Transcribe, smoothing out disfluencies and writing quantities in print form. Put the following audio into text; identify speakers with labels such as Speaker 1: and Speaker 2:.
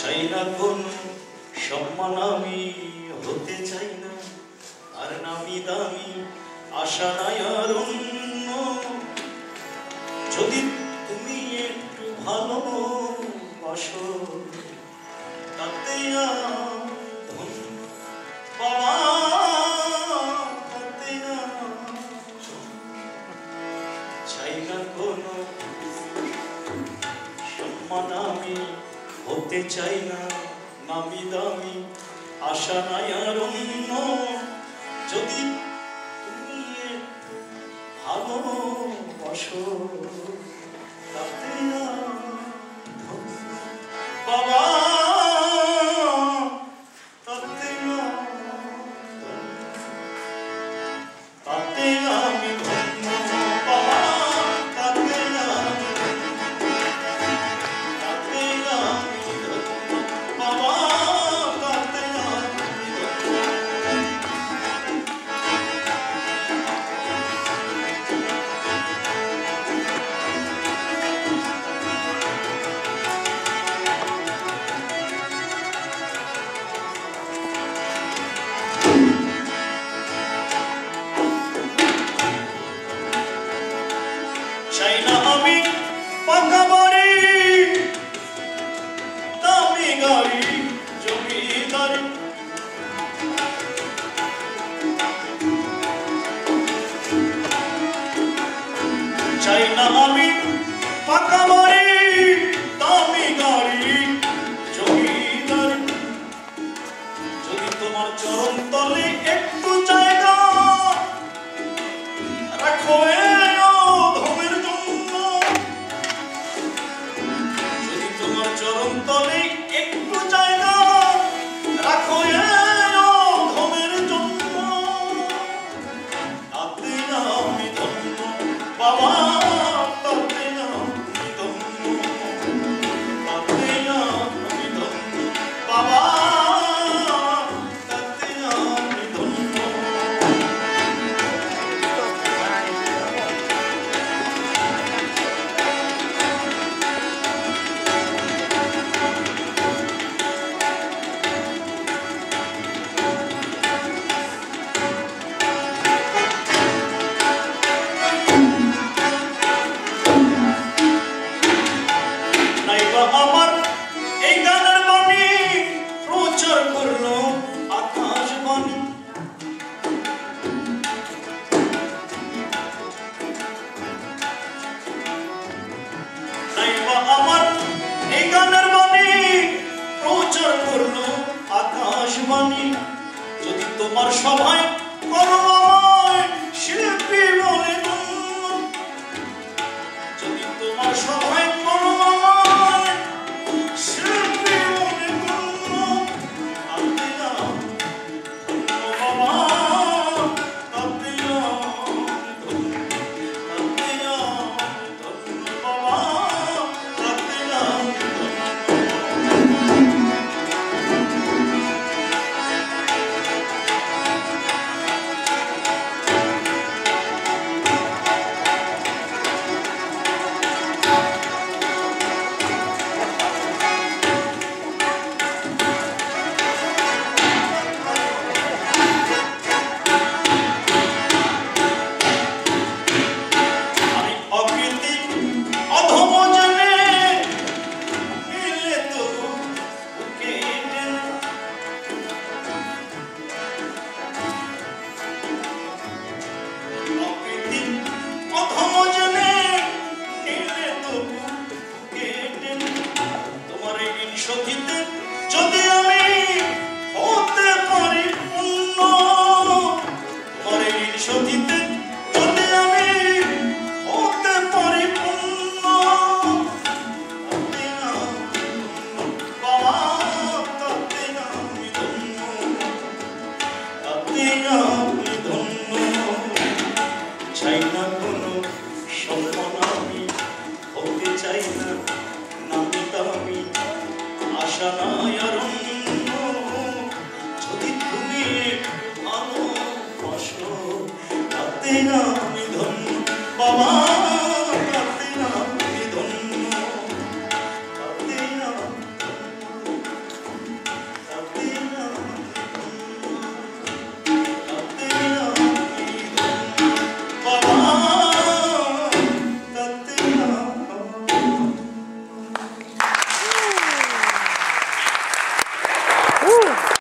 Speaker 1: চাই না কোন সম্মান আমি হতে চাই না, আর নামি দামি আশা নাই আর অন্য। যদি তুমি একটু ভালোবাসো তাতে ধন্য বাবা, তাতে চাই না কোন সম্মান আমি হতে চাই না, নামি দামি আশা নাই আর অন্য। যদি তুমি একটু ভালোবাসো তাতে বাবা, তাতে তাতে আমি ধন্য বাবা, তাতে তাতে আমি ধন্য বাবা, তাতে চাই না আমি পাকা বাড়ি দামি গাড়ি জমিদারি, চাই না আমি পাকা বাড়ি দামি গাড়ি জমিদারি। যদি তোমার চরণ তলে একটু জায়গা রাখো ধমের জন্য, যদি তোমার চরণ তলে একটু জায়গা রাখো ধমের জন্য, তাতে আমি ধন্য বাবা, তাতে আমি ধন্য, তাতে আমি ধন্য বাবা, তাতে আমি ধন্য। আমার এই গানের বাণী প্রচার করলো আকাশবাণী, আমার এই গানের বাণী প্রচার করলো আকাশবাণী। যদি তোমার সভায় করো আমায় শিল্পী বলে গণ্য, যদি তোমার সভায় করো আমায় শিল্পী বলে গণ্য, তাতে ধন্য বাবা, তাতে ধন্য, তাতে ধন্য বাবা, তাতে যদি আমি হতে পারি পূর্ণ, তোমার ঋণ শোধিতে যদি আমি হতে পারি পূর্ণ, তাতে বাবা, তাতে আমি ধন্য, তাতে আমি ধন্য। চাই না কোনো সম্মান আমি হতে চাই না, নামি দামি আশা নাই আর অন্য। যদি তুমি একটু ভালোবাসো তাতে